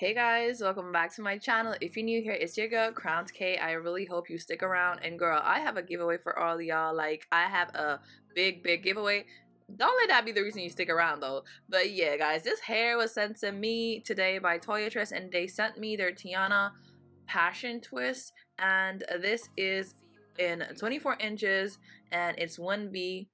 Hey guys, welcome back to my channel. If you're new here, it's your girl Crochet. I really hope you stick around. And girl, I have a giveaway for all y'all. Like, I have a big giveaway. Don't let that be the reason you stick around though. But yeah guys, this hair was sent to me today by Toyotress, and they sent me their Tiana passion twist, and this is in 24 inches and it's 1B.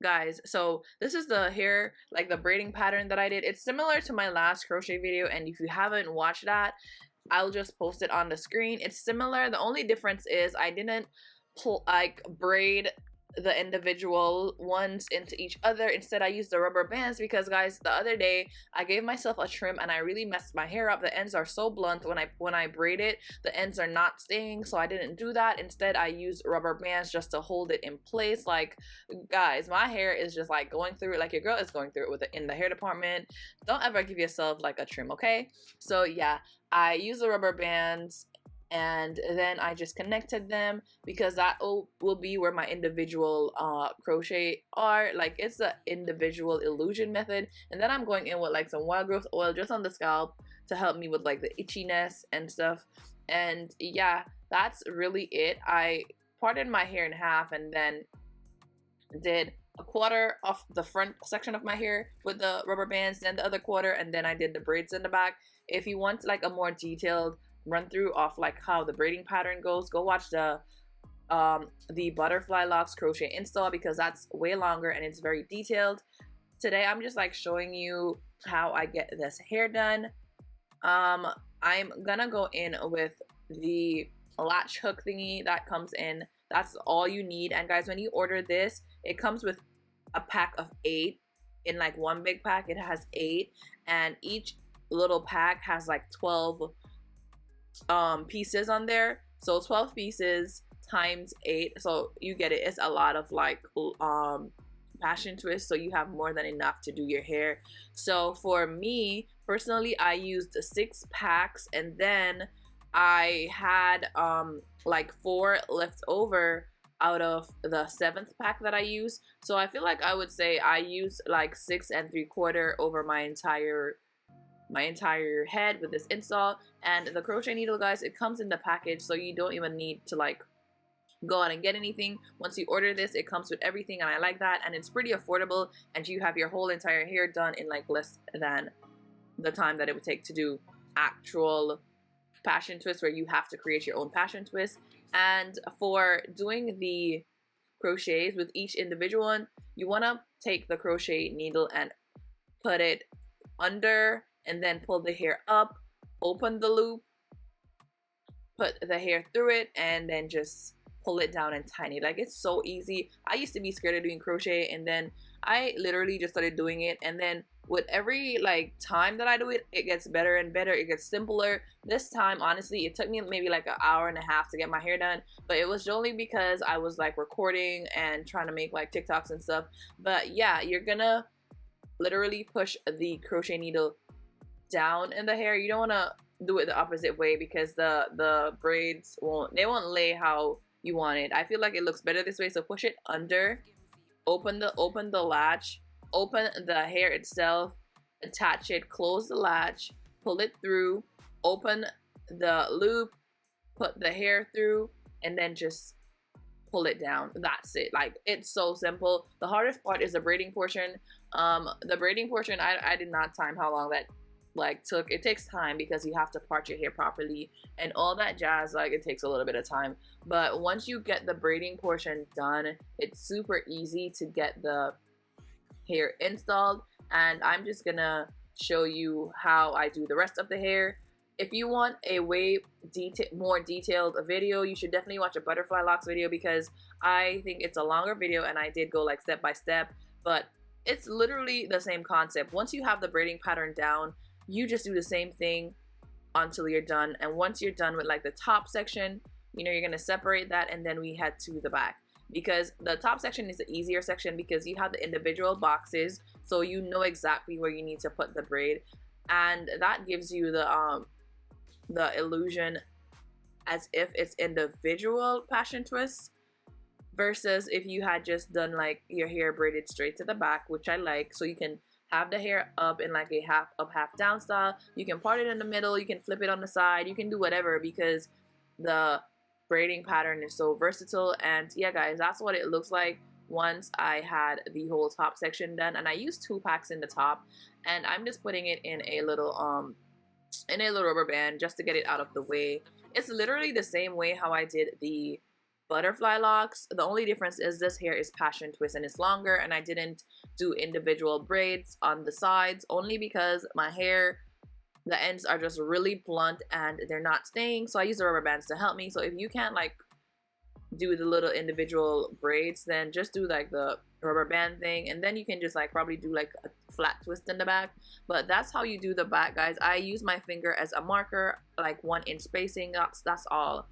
Guys, so this is the hair, like the braiding pattern that I did. It's similar to my last crochet video, and if you haven't watched that, I'll just post it on the screen. It's similar. The only difference is I didn't braid the individual ones into each other. Instead, I used the rubber bands because, guys, the other day I gave myself a trim and I really messed my hair up. The ends are so blunt when I braid it, the ends are not staying, so I didn't do that. Instead, I used rubber bands just to hold it in place. Like, guys, my hair is just like going through it, like your girl is going through it with it in the hair department. Don't ever give yourself like a trim, okay? So yeah, I use the rubber bands, and then I just connected them because that will be where my individual crochet are. Like, it's the individual illusion method. And then I'm going in with like some wild growth oil just on the scalp to help me with like the itchiness and stuff. And yeah, that's really it. I parted my hair in half and then did a quarter of the front section of my hair with the rubber bands, then the other quarter, and then I did the braids in the back. If you want like a more detailed run through of like how the braiding pattern goes, go watch the butterfly locks crochet install, because that's way longer and it's very detailed. Today I'm just like showing you how I get this hair done. I'm gonna go in with the latch hook thingy that comes in. That's all you need. And guys, when you order this, it comes with a pack of 8. In like one big pack it has 8, and each little pack has like 12 pieces on there. So 12 pieces times 8, so you get it. It's a lot of like passion twist, so you have more than enough to do your hair. So for me personally, I used 6 packs, and then I had like 4 left over out of the 7th pack that I used. So I feel like I would say I used like 6 3/4 over my entire head with this install. And the crochet needle, guys, it comes in the package, so you don't even need to like go out and get anything. Once you order this, it comes with everything, and I like that. And it's pretty affordable, and you have your whole entire hair done in like less than the time that it would take to do actual passion twist, where you have to create your own passion twist. And for doing the crochets with each individual one, you want to take the crochet needle and put it under, and then pull the hair up, open the loop, put the hair through it, and then just pull it down and tighten it. Like, it's so easy. I used to be scared of doing crochet, and then I literally just started doing it, and then with every like time that I do it, it gets better and better. It gets simpler. This time, honestly, it took me maybe like an hour and a half to get my hair done, but it was only because I was like recording and trying to make like TikToks and stuff. But yeah, you're gonna literally push the crochet needle down in the hair. You don't want to do it the opposite way, because the braids won't lay how you want it. I feel like it looks better this way. So push it under, open the latch, open the hair itself, attach it, close the latch, pull it through, open the loop, put the hair through, and then just pull it down. That's it. Like, it's so simple. The hardest part is the braiding portion. The braiding portion, I did not time how long that like took. It takes time because you have to part your hair properly and all that jazz. Like, it takes a little bit of time, but once you get the braiding portion done, it's super easy to get the hair installed. And I'm just gonna show you how I do the rest of the hair. If you want a way more detailed video, you should definitely watch a butterfly locks video, because I think it's a longer video and I did go like step by step, but it's literally the same concept. Once you have the braiding pattern down, you just do the same thing until you're done. And once you're done with like the top section, you know, you're gonna separate that, and then we head to the back, because the top section is the easier section because you have the individual boxes, so you know exactly where you need to put the braid, and that gives you the illusion as if it's individual passion twists, versus if you had just done like your hair braided straight to the back, which I like, so you can have the hair up in like a half up, half down style. You can part it in the middle, you can flip it on the side, you can do whatever because the braiding pattern is so versatile. And yeah guys, that's what it looks like once I had the whole top section done. And I used 2 packs in the top, and I'm just putting it in a little rubber band just to get it out of the way. It's literally the same way how I did the butterfly locks. The only difference is this hair is passion twist and it's longer, and I didn't do individual braids on the sides only because my hair, the ends are just really blunt and they're not staying, so I use the rubber bands to help me. So if you can't like do the little individual braids, then just do like the rubber band thing, and then you can just like probably do like a flat twist in the back. But that's how you do the back, guys. I use my finger as a marker, like 1 inch spacing. That's all.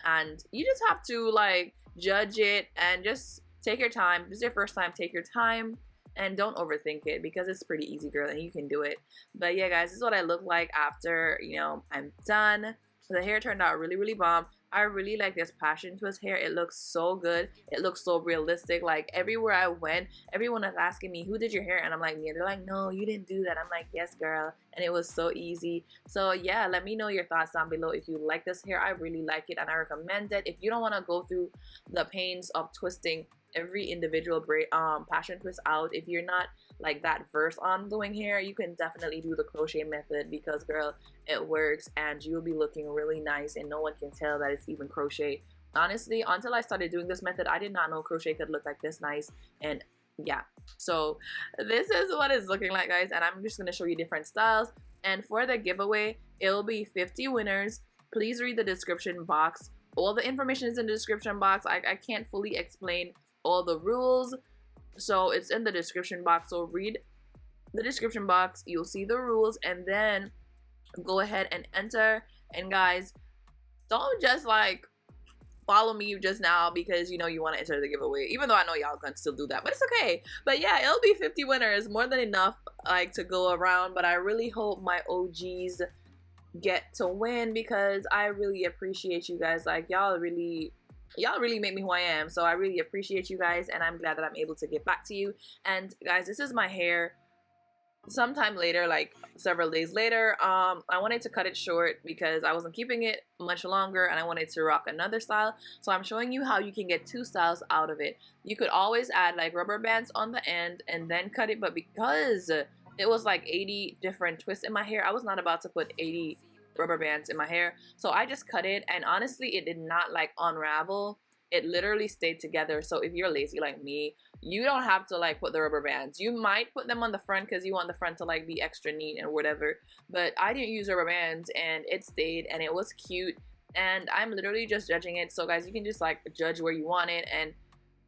And you just have to like judge it and just take your time. If this is your first time, take your time and don't overthink it because it's pretty easy, girl, and you can do it. But yeah guys, this is what I look like after, you know, I'm done. The hair turned out really, really bomb. I really like this passion twist hair. It looks so good. It looks so realistic. Like everywhere I went, everyone is asking me, who did your hair? And I'm like, me. They're like, no, you didn't do that. I'm like, yes, girl. And it was so easy. So yeah, let me know your thoughts down below if you like this hair. I really like it and I recommend it. If you don't want to go through the pains of twisting every individual braid passion twist out, if you're not like that versed on doing hair, you can definitely do the crochet method because girl, it works and you'll be looking really nice and no one can tell that it's even crochet. Honestly, until I started doing this method, I did not know crochet could look like this nice. And yeah, so this is what it's looking like, guys, and I'm just going to show you different styles. And for the giveaway, it'll be 50 winners. Please read the description box. All the information is in the description box. I can't fully explain all the rules, so it's in the description box. So read the description box, you'll see the rules, and then go ahead and enter. And guys, don't just like follow me just now because you know you want to enter the giveaway, even though I know y'all can still do that, but it's okay. But yeah, it'll be 50 winners, more than enough like to go around. But I really hope my OGs get to win because I really appreciate you guys. Like y'all really make me who I am, so I really appreciate you guys, and I'm glad that I'm able to get back to you. And guys, this is my hair sometime later, like several days later. I wanted to cut it short because I wasn't keeping it much longer and I wanted to rock another style. So I'm showing you how you can get 2 styles out of it. You could always add like rubber bands on the end and then cut it, but because it was like 80 different twists in my hair, I was not about to put 80 rubber bands in my hair, so I just cut it, and honestly it did not like unravel. It literally stayed together. So if you're lazy like me, you don't have to like put the rubber bands. You might put them on the front because you want the front to like be extra neat and whatever, but I didn't use rubber bands and it stayed and it was cute, and I'm literally just judging it. So guys, you can just like judge where you want it and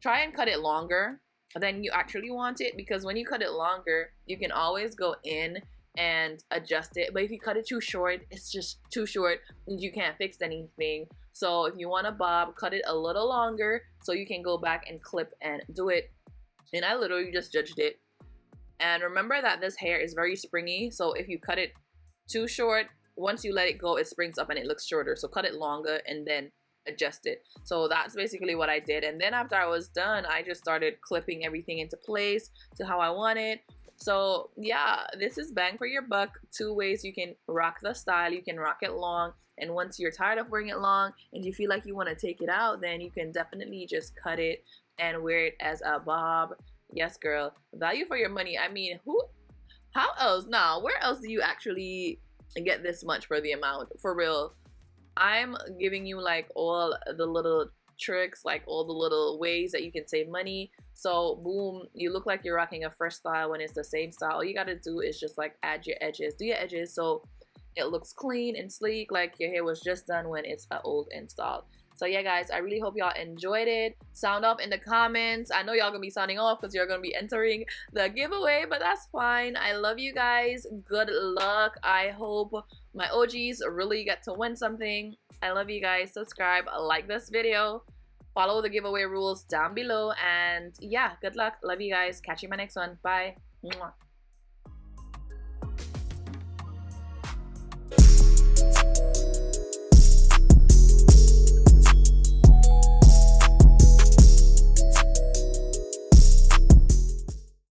try and cut it longer than you actually want it, because when you cut it longer you can always go in and adjust it. But if you cut it too short, it's just too short and you can't fix anything. So if you want a bob, cut it a little longer so you can go back and clip and do it. And I literally just judged it. And remember that this hair is very springy, so if you cut it too short, once you let it go, it springs up and it looks shorter. So cut it longer and then adjust it. So that's basically what I did. And then after I was done, I just started clipping everything into place to how I want it. So yeah, this is bang for your buck. 2 ways you can rock the style. You can rock it long, and once you're tired of wearing it long and you feel like you want to take it out, then you can definitely just cut it and wear it as a bob. Yes girl, value for your money. I mean, how else? Now, where else do you actually get this much for the amount? For real, I'm giving you like all the little tricks, like all the little ways that you can save money. So boom, you look like you're rocking a fresh style when it's the same style. All you gotta do is just like add your edges, do your edges so it looks clean and sleek, like your hair was just done when it's an old install. So yeah guys, I really hope y'all enjoyed it. Sound off in the comments. I know y'all gonna be sounding off because you're gonna be entering the giveaway, but that's fine. I love you guys. Good luck. I hope my OGs really get to win something. I love you guys. Subscribe, like this video, follow the giveaway rules down below, and yeah, good luck. Love you guys. Catch you in my next one. Bye. Mwah.